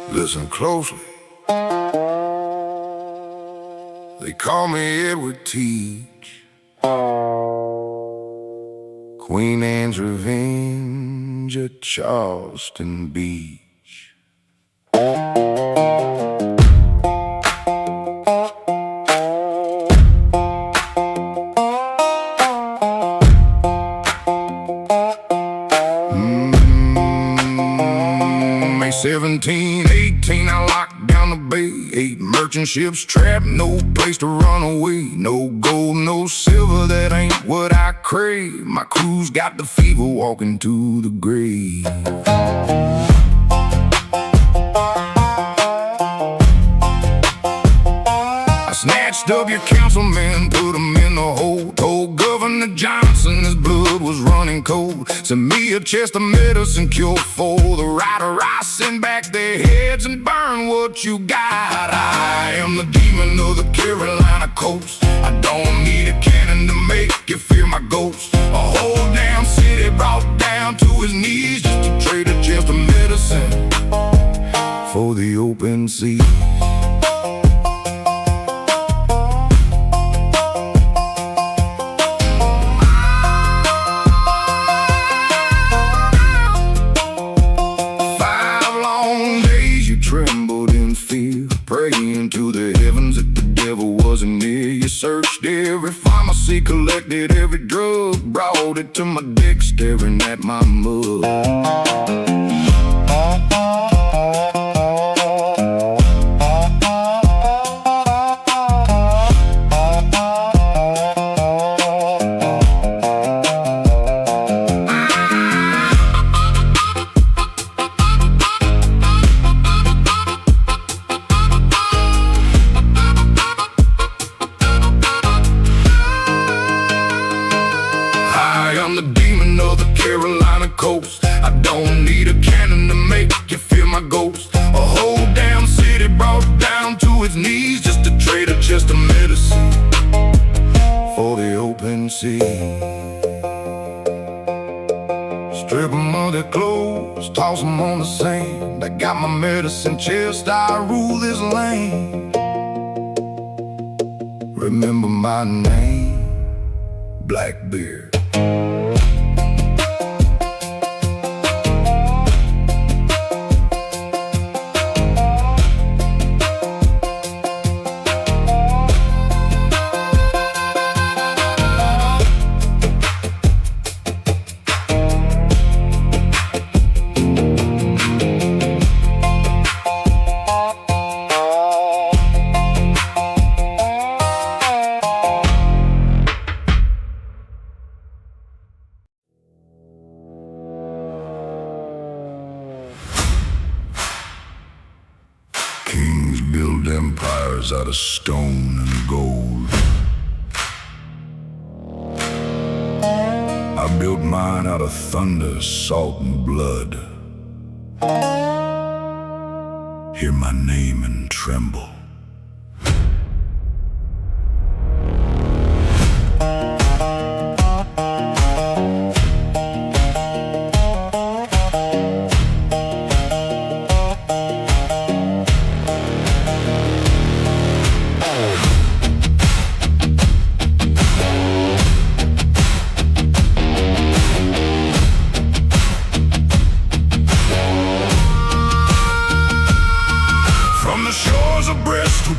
Listen closely. They call me Edward Teach. Queen Anne's Revenge at Charleston Beach. May 17, 18, I locked down the bay. 8 merchant ships trapped, no place to run away. No gold, no silver, that ain't what I crave. My crew's got the fever, walking to the grave. I snatched up your councilman, put him in the hole. Told Governor Johnson his blood was running cold. Send me a chest of medicine, cure for the rider. I send back their heads and burn what you got. I am the demon of the Carolina coast. I don't need a cannon to make you fear my ghost. A whole damn city brought down to his knees just to trade a chest of medicine for the open sea. Trembled in fear, praying to the heavens that the devil wasn't near. You searched every pharmacy, collected every drug, brought it to my deck, staring at my mug. I'm the demon of the Carolina coast. I don't need a cannon to make you fear my ghost. A whole damn city brought down to its knees just to trade a chest of medicine for the open sea. Strip them of their clothes, toss them on the sand. I got my medicine chest, I rule this land. Remember my name, Blackbear. Kings build empires out of stone and gold. I built mine out of thunder, salt, and blood. Hear my name and tremble.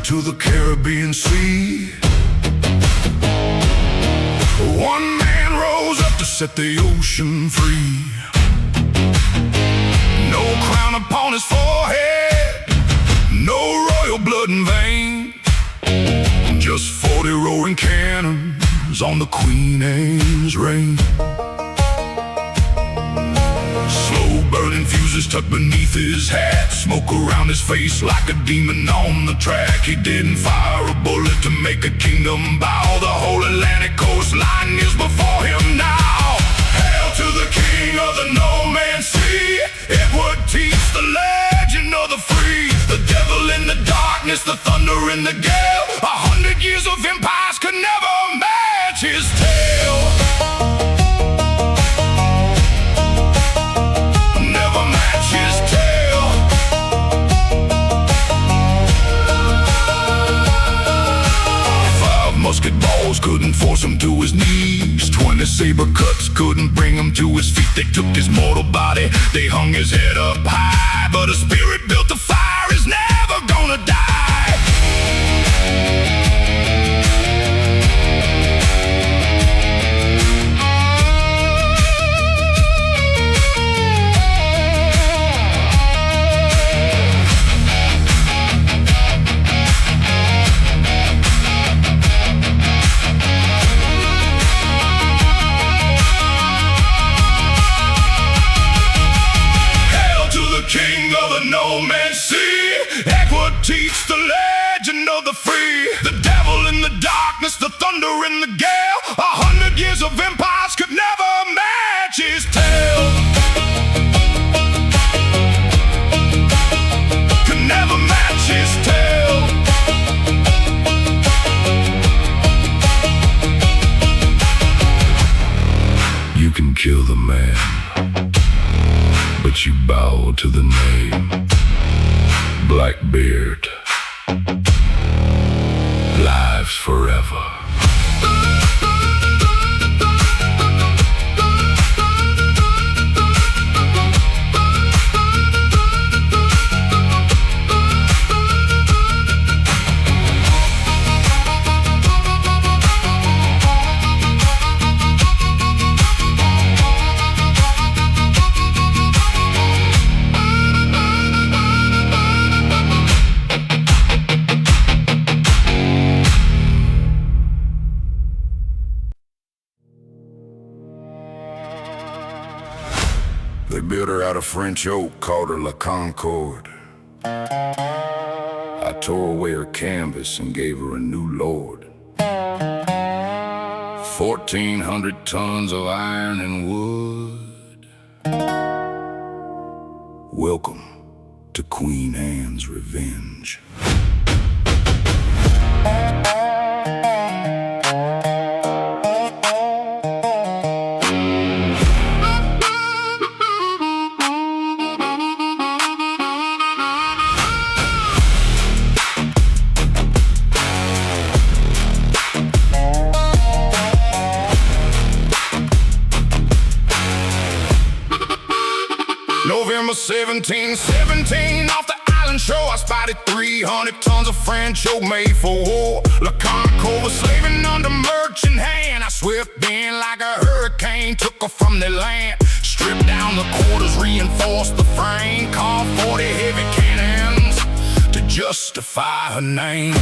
To the Caribbean Sea, one man rose up to set the ocean free. No crown upon his forehead, no royal blood in vein, just 40 roaring cannons on the Queen Anne's reign. Burning fuses tucked beneath his hat, smoke around his face like a demon on the track. He didn't fire a bullet to make a kingdom bow. The whole Atlantic coastline is before him now. Hail to the king of the no man's sea, Edward Teach, the legend of the free. The devil in the darkness, the thunder in the gale. 100 years of empires could never match his tale. Never match his tale. Saber cuts couldn't bring him to his feet. They took his mortal body, they hung his head up high. But a spirit built a fire is never gonna die. King of the no man's sea, Equa teach the legend of the free. The devil in the darkness, the thunder in the gale. 100 years of empires could never match his tale. Could never match his tale. You can kill the man, but you bow to the name. Blackbeard lives forever. They built her out of French oak, called her La Concorde. I tore away her canvas and gave her a new lord. 1,400 tons of iron and wood. Welcome to Queen Anne's revenge. November 1717, off the island shore, I spotted 300 tons of French oak made for war. La Concorde was slaving under merchant hand. I swept in like a hurricane, took her from the land. Stripped down the quarters, reinforced the frame, called 40 heavy cannons to justify her name.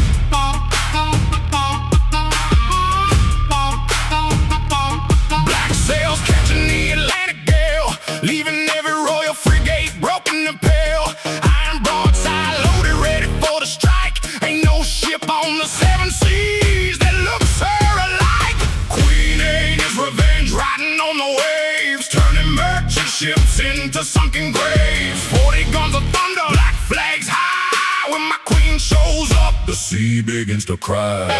Black sails catching the Atlantic gale, leaving every royal frigate broken and pale. Iron broadside loaded, ready for the strike. Ain't no ship on the 7 seas that looks her alike. Queen Anne's revenge, riding on the waves, turning merchant ships into sunken graves. 40 guns of thunder, black flags high. When my queen shows up, the sea begins to cry.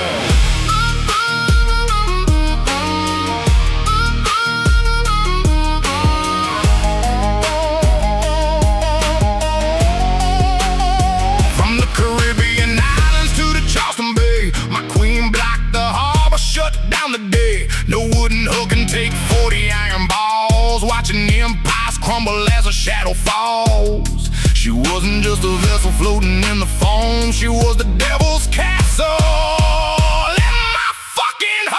No wooden hook can take 40 iron balls, watching empires crumble as a shadow falls. She wasn't just a vessel floating in the foam, she was the devil's castle in my fucking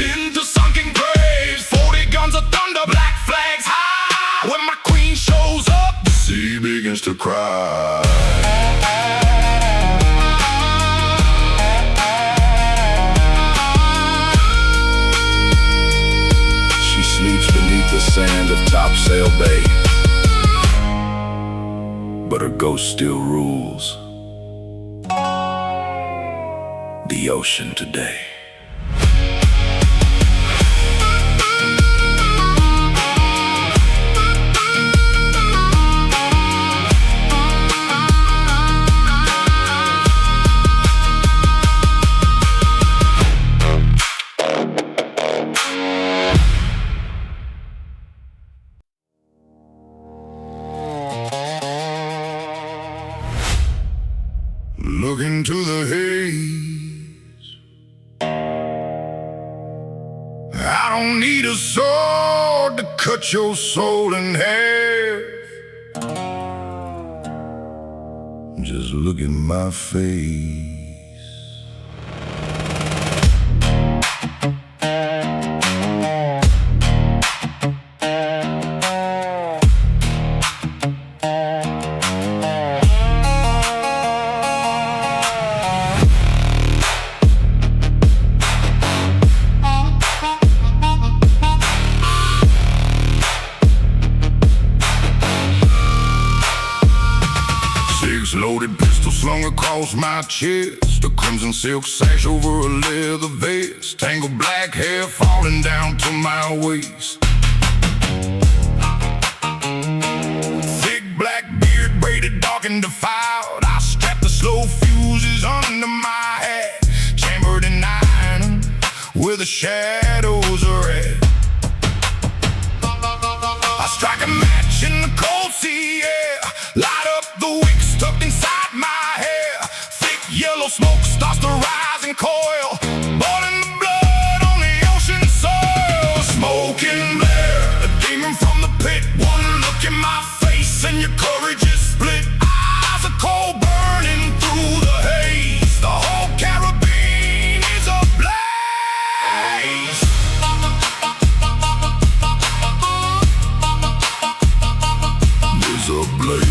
into sunken graves. 40 guns of thunder, black flags high. When my queen shows up, the sea begins to cry. She sleeps beneath the sand of Topsail Bay, but her ghost still rules the ocean today. look into the haze. I don't need a sword to cut your soul in half. Just look at my face. Loaded pistol slung across my chest, a crimson silk sash over a leather vest, tangled black hair falling down to my waist. Thick black beard braided dark and defiled, I strapped the slow fuses under my hat, chambered in iron where the shadows are at. I strike a match in the cold sea air, light up the wick tucked inside my hair. Thick yellow smoke starts to rise and coil, boiling the blood on the ocean soil. Smoking Blair, a demon from the pit. One look in my face and your courage is split. Eyes are cold burning through the haze. The whole Caribbean is ablaze. Is ablaze.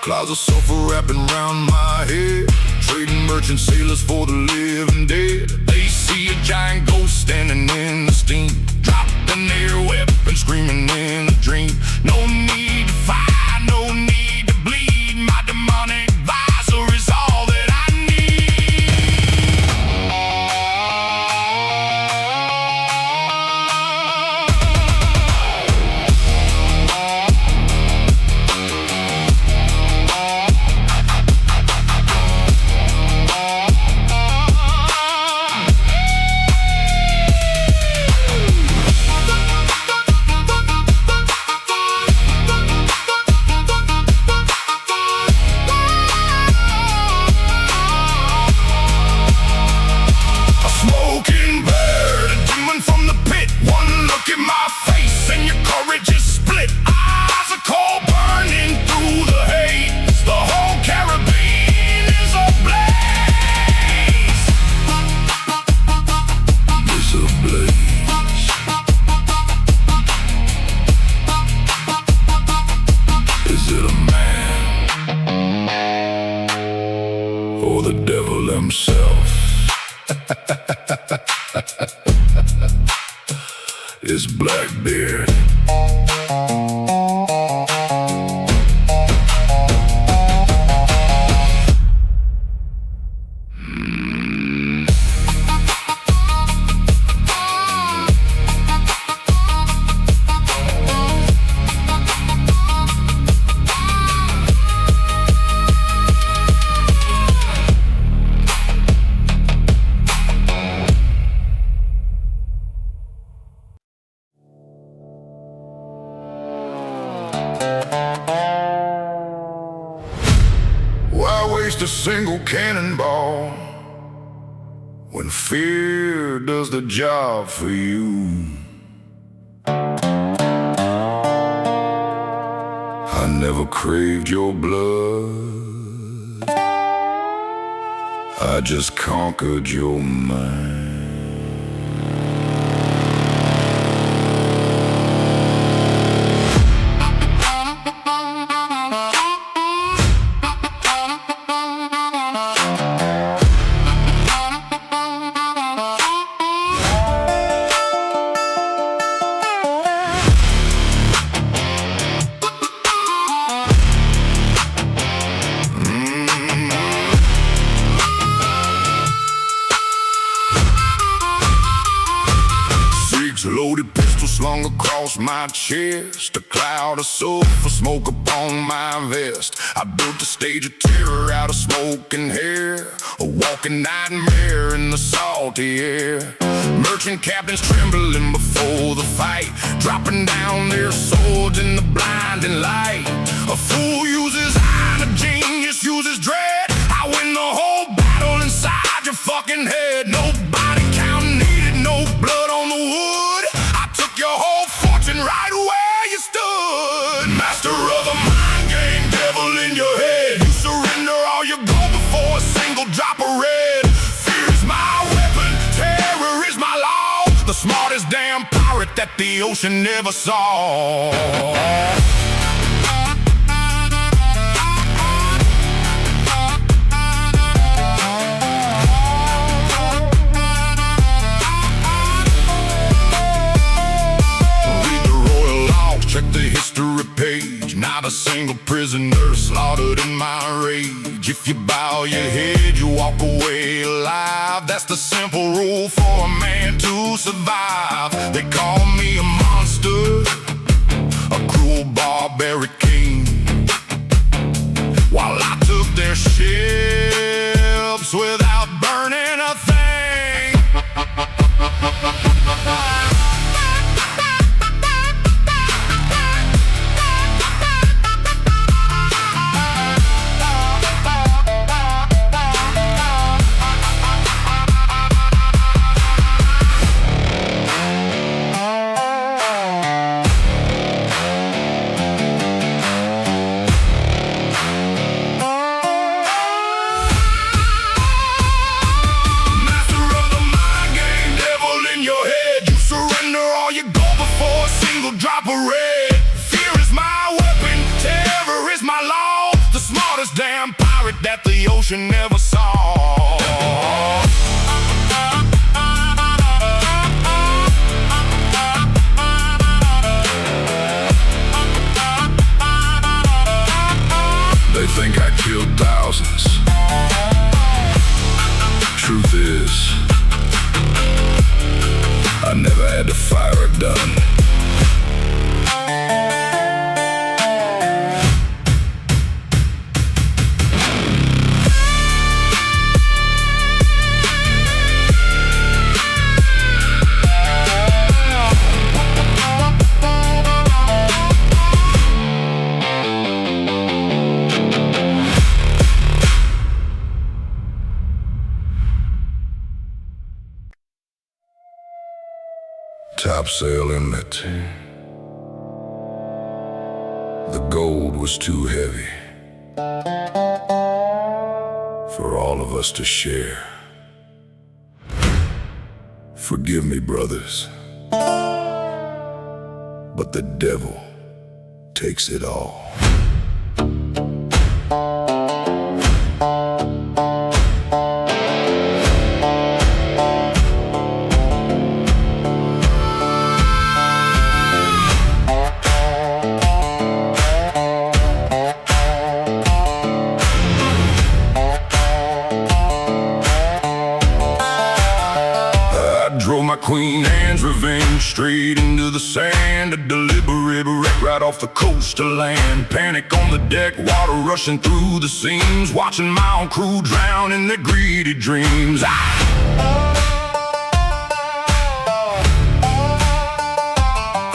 Clouds of sulfur wrapping round my head, trading merchant sailors for the living dead. They see a giant ghost standing in the steam, dropping their weapons, screaming in a dream. No need to fight, no need to bleed. My demonic visor is all that I or the devil himself. It's Blackbear. Why waste a single cannonball when fear does the job for you? I never craved your blood, I just conquered your mind. Loaded pistol slung across my chest, a cloud of sulfur smoke upon my vest. I built a stage of terror out of smoke and hair, a walking nightmare in the salty air. Merchant captains trembling before the fight, dropping down their swords in the blinding light. A fool uses iron, a genius uses dread. I win the whole battle inside your fucking head. No body count needed, no blood on the wood. I took your whole fortune right where you stood. Master of the mind game, devil in your head. You surrender all your gold before a single drop of red. Fear is my weapon, terror is my law. The smartest damn pirate that the ocean never saw. Check the history page, not a single prisoner slaughtered in my rage. If you bow your head, you walk away alive. That's the simple rule for a man to survive. They call me a monster, a cruel barbaric king, while I took their ships without burning a thing. Drop of red. Fear is my weapon, terror is my law. The smartest damn pirate that the ocean never saw. They think I killed thousands. Truth is, I never had to fire a gun. Topsail inlet. The gold was too heavy for all of us to share. Forgive me, brothers, but the devil takes it all. Drove my Queen Anne's Revenge straight into the sand. A deliberate wreck right off the coast of land. Panic on the deck, water rushing through the seams, watching my own crew drown in their greedy dreams. I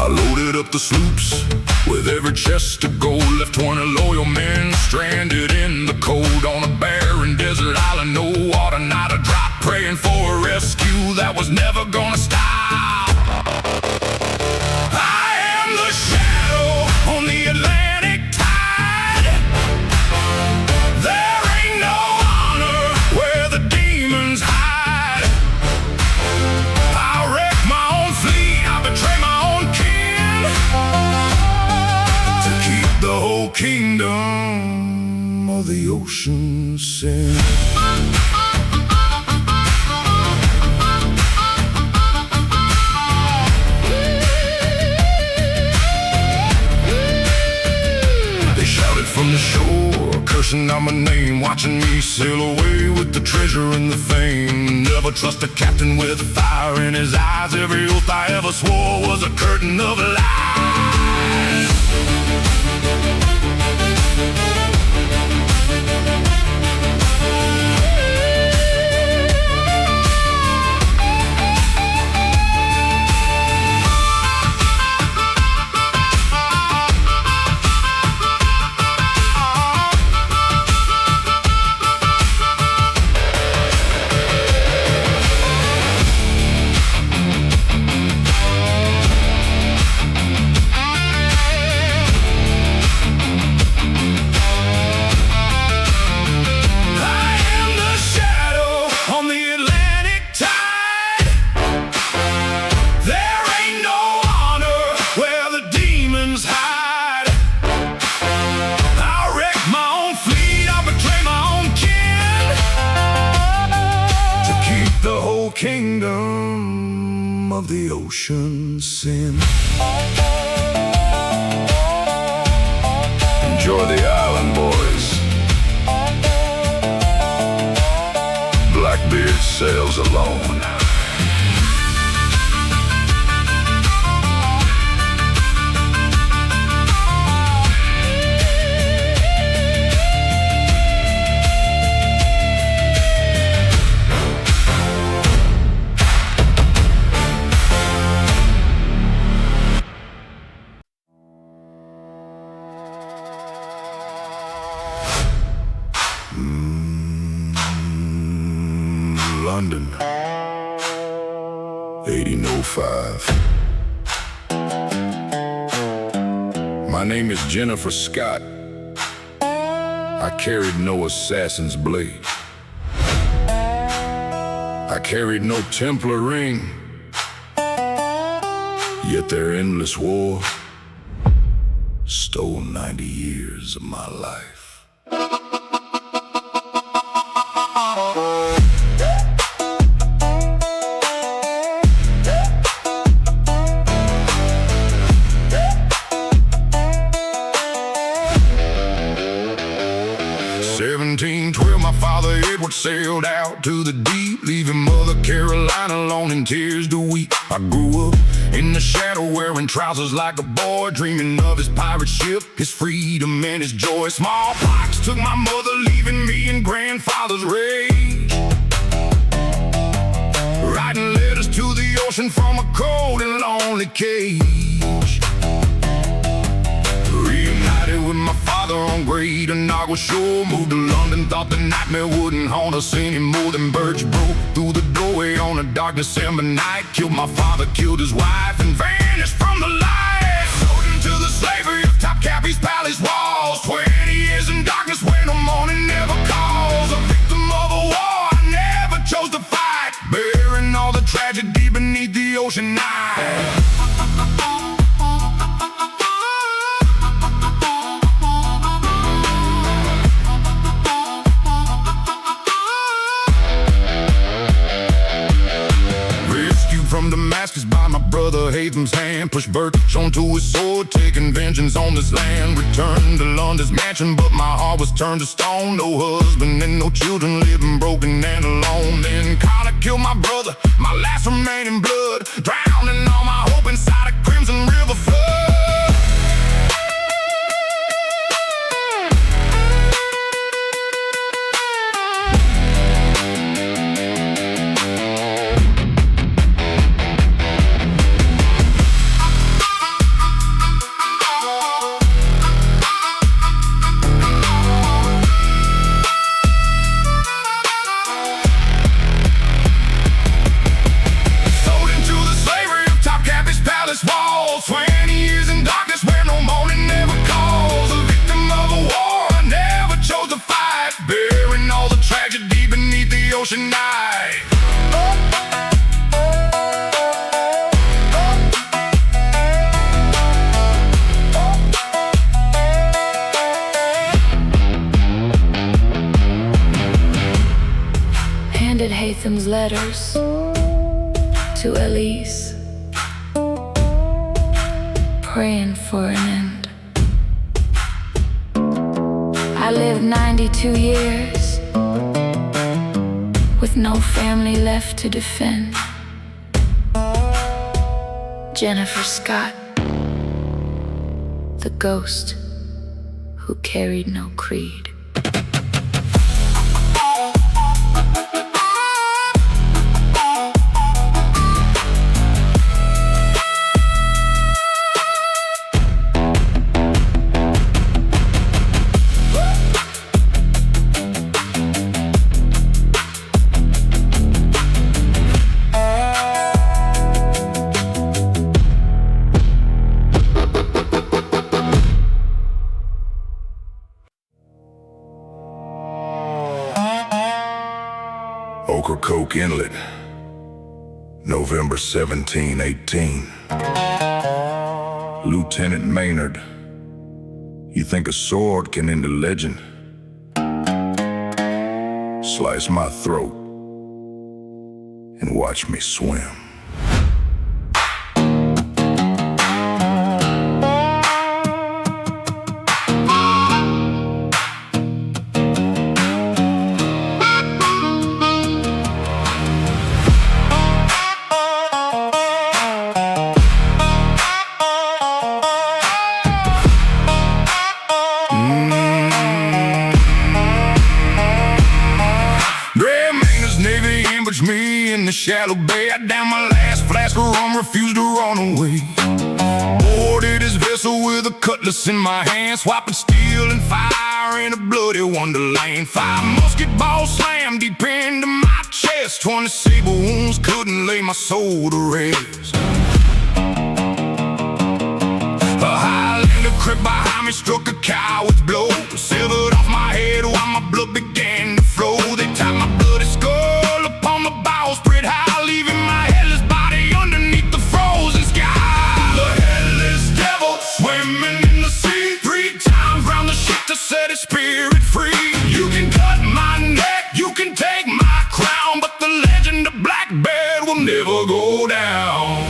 loaded up the sloops with every chest of gold. Left 20 loyal men stranded in the cold on a barren desert island. No water, not a drop, praying for a rescue that was never gonna stop. I am the shadow on the Atlantic tide. There ain't no honor where the demons hide. I wreck my own fleet, I betray my own kin to keep the whole kingdom of the ocean sing. From the shore, cursing out my name, watching me sail away with the treasure and the fame. Never trust a captain with fire in his eyes. Every oath I ever swore was a curtain of lies. of the ocean sin. Enjoy the island, boys. Blackbear sails alone. London, 1805. My name is Jennifer Scott. I carried no assassin's blade. I carried no Templar ring. Yet their endless war stole 90 years of my life. 1712, my father Edward sailed out to the deep, leaving Mother Carolina alone in tears to weep. I grew up in the shadow, wearing trousers like a boy, dreaming of his pirate ship, his freedom and his joy. Smallpox took my mother, leaving me in grandfather's rage, writing letters to the ocean from a cold and lonely cage. Reunited with my father on Great Inagua shore, moved to London, thought the nightmare wouldn't haunt us anymore. Then birds broke through the doorway on a dark December night, killed my father, killed his wife, and vanished from the light. Sold into the slavery of Topkapi's palace walls, 20 years in darkness where no morning never calls. A victim of a war I never chose to fight, bearing all the tragedy beneath the ocean night. From Damascus by my brother Hatham's hand, pushed Birch onto his sword, taking vengeance on this land. Returned to London's mansion, but my heart was turned to stone. No husband and no children, living broken and alone. Then Connor killed my brother, my last remaining blood, drowning all my hope inside a crimson river flood. Walls, 20 years in darkness where no morning never calls. A victim of a war I never chose to fight, bearing all the tragedy beneath the ocean night. Handed Hatham's letters to Elise, praying for an end. I lived 92 years with no family left to defend. Jennifer Scott, the ghost who carried no creed. Ocracoke Inlet, November 1718. Lieutenant Maynard, you think a sword can end a legend? Slice my throat and watch me swim. shallow bay. I down my last flask of rum, refused to run away. Boarded his vessel with a cutlass in my hand, swapping steel and fire in a bloody wonderland. 5 musket balls slammed deep into my chest, 20 saber wounds couldn't lay my soul to rest. A Highlander crept behind me, struck a coward's blow, severed off my head while my blood began to flow. They tied my bloody skull upon the bowsprit high, leaving my headless body underneath the frozen sky. The headless devil swimming in the sea, 3 times round the ship to set his spirit free. You can cut my neck, you can take my crown, but the legend of Blackbear will never go down.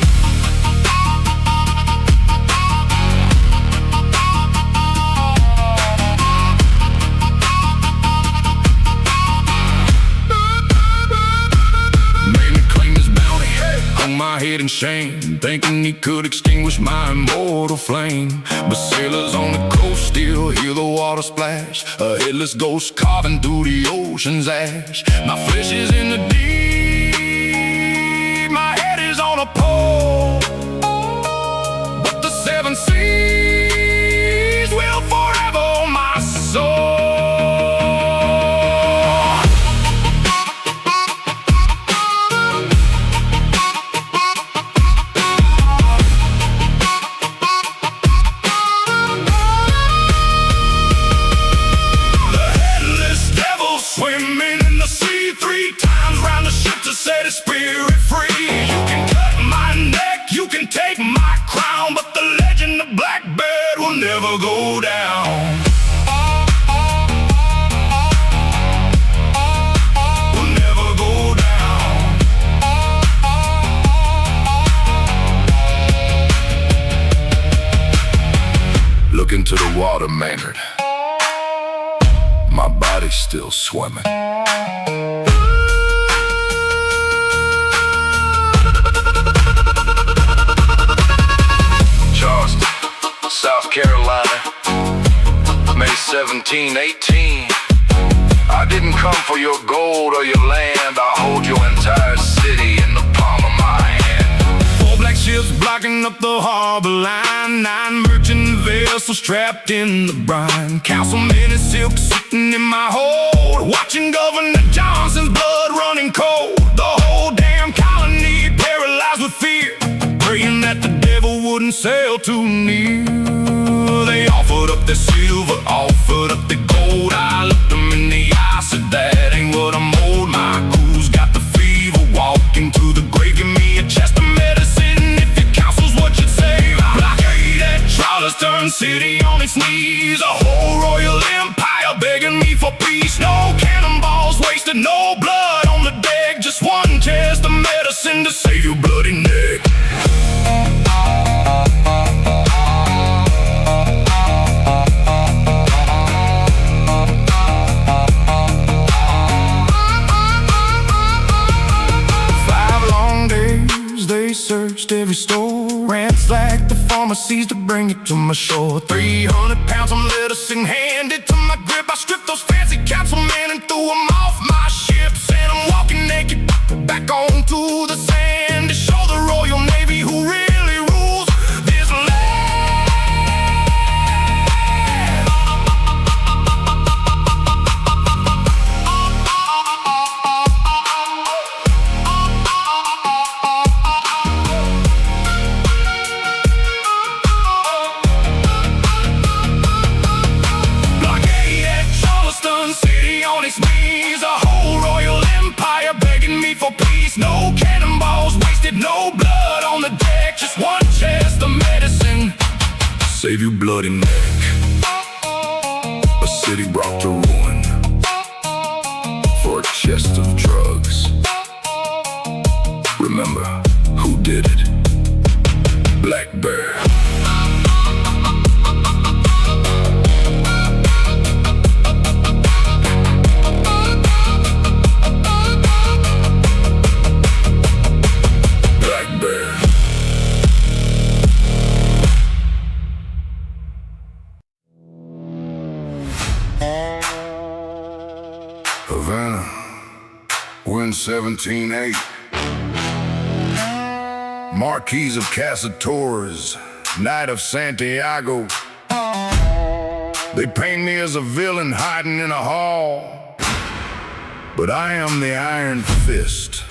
My head in shame, thinking he could extinguish my immortal flame. But sailors on the coast still hear the water splash, a headless ghost carving through the ocean's ash. My flesh is in the deep, my head is on a pole, but the 7 seas will forever hold my soul. Swimming in the sea, 3 times round the ship to set his spirit free. You can cut my neck, you can take my crown, but the legend of Blackbear will never go down. Will never go down. Look into the water, Maynard. My body's still swimming. Charleston, South Carolina, May 17, 18. I didn't come for your gold or your land, I hold your entire city in the palm of my hand. 4 black ships blocking up the harbor line, 9 merchant vessels trapped in the brine. Councilmen in silk sitting in my hold, watching Governor Johnson's blood running cold. The whole damn colony paralyzed with fear, praying that the devil wouldn't sail too near. They offered up their silver, offered up their gold. I looked them in the eye, said that ain't what I'm owed. My crew's got the fever, walking to the grave. Give me a chest of medicine if your counsel's what you'd say. Blockade at Charleston City on its knees, a whole royal empire begging me for peace. No cannonballs wasted, no blood on the deck, just 1 chest of medicine to save your bloody neck. They searched every store, ransacked the pharmacies to bring it to my shore. 300 pounds of medicine handed to my grip. I stripped those fancy councilmen and threw them off my ship. Sent them walking naked back onto the sand to show the Royal Navy who really rules this land. City on its knees, a whole royal empire begging me for peace. No cannonballs wasted, no blood on the deck, just 1 chest of medicine save your bloody neck. A city brought to ruin for a chest of drugs. Remember who did it? Blackbear. Havana, wind 17-8. Marquis of Casatores, Knight of Santiago. They paint me as a villain hiding in a hall, but I am the iron fist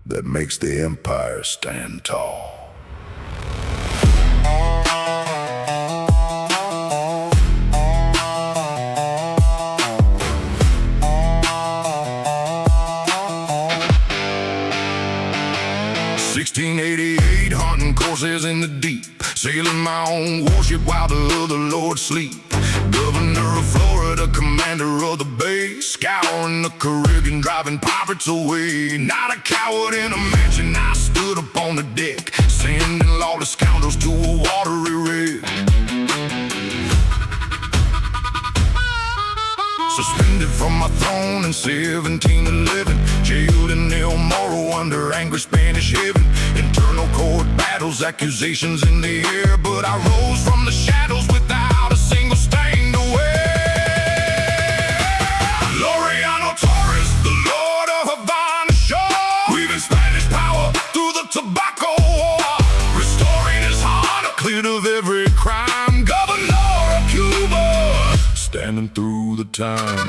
that makes the empire stand tall. "1688, hunting courses in the deep, sailing my own warship while the other lords sleep. Governor of Florida, commander of the bay, scouring the Caribbean, driving pirates away. Not a coward in a mansion, I stood up on the deck, sending lawless scoundrels to a watery wreck. Suspended from my throne in 1711, jailed in El Moro under angry Spanish heaven. Internal court battles, accusations in the air, but I rose from the shadows without a single stain to wear. Laureano Torres, the Lord of Havana shore, weaving Spanish power through the Tobacco War, restoring his heart, cleared of every crime. Governor of Cuba, standing through the time.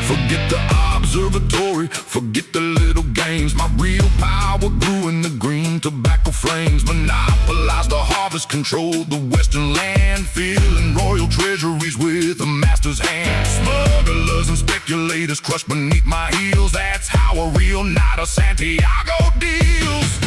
Forget the observatory, forget the little games. My real power grew in the green tobacco flames. Monopolized the harvest, controlled the western land, filling royal treasuries with a master's hand. Smugglers and speculators crushed beneath my heels. That's how a real Knight of Santiago deals.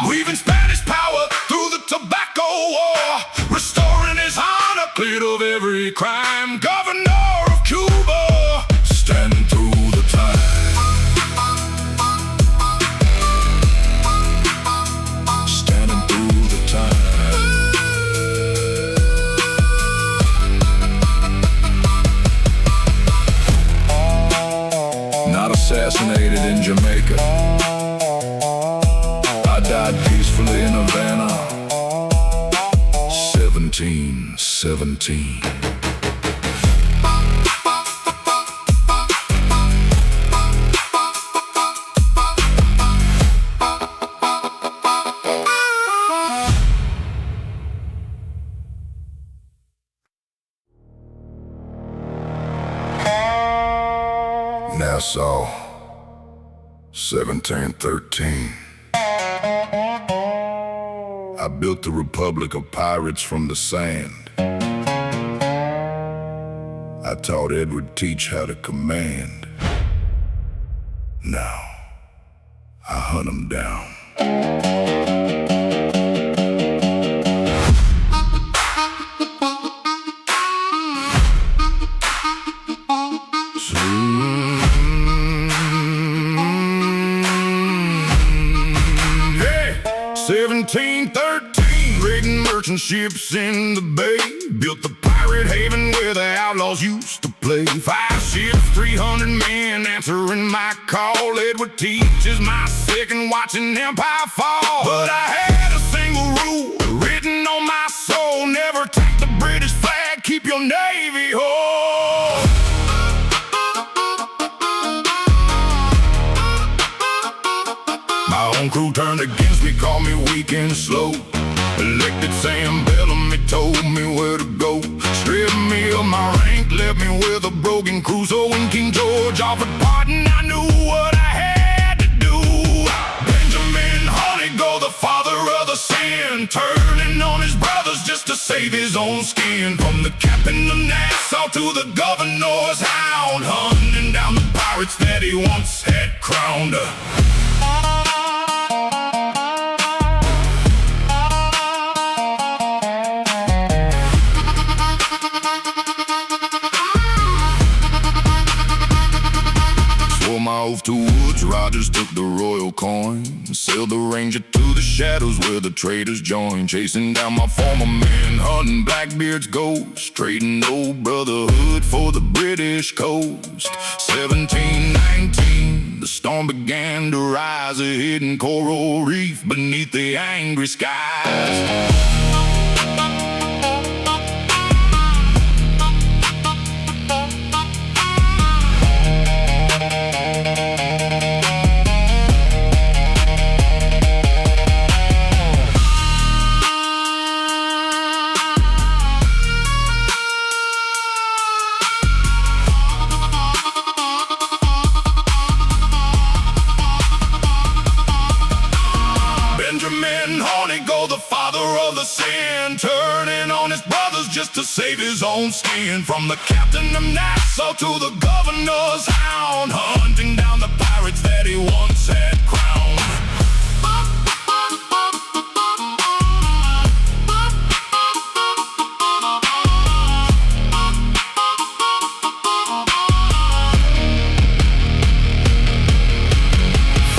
Weaving Spanish power through the Tobacco War, restoring his honor, cleared of every crime. Governor of Cuba, standing through the time. Standing through the time. Not assassinated in Jamaica, died peacefully in Havana, 1717. Nassau, 1713. I built the republic of pirates from the sand. I taught Edward Teach how to command. Now, I hunt 'em down. Hey, 1713, raiding merchant ships in the bay. Built the pirate haven where the outlaws used to play. 5 ships, 300 men answering my call. Edward Teach is my second, watching empire fall. But I had a single rule written on my soul: never take the British flag, keep your navy whole. My own crew turned against me, called me weak and slow. Elected Sam Bellamy, told me where to go. Stripped me of my rank, left me with a broken crew. So when King George offered pardon, I knew what I had to do. Benjamin Honeygo, the father of the sin, turning on his brothers just to save his own skin. From the captain of Nassau to the governor's hound, hunting down the pirates that he once had crowned. Swore my oath to Woods, Rogers took the royal coin, sailed the Ranger to the shadows where the traders joined, chasing down my former men, hunting Blackbeard's ghost, trading old brotherhood for the British coast. 1719, the storm began to rise, a hidden coral reef beneath the angry skies. Go, the father of the sin, turning on his brothers just to save his own skin. From the captain of Nassau to the governor's hound, hunting down the pirates that he once had crowned.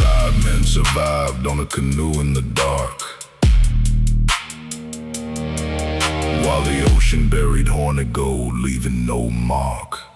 Five men survived on a canoe in the dark, while the ocean buried hornet gold, leaving no mark.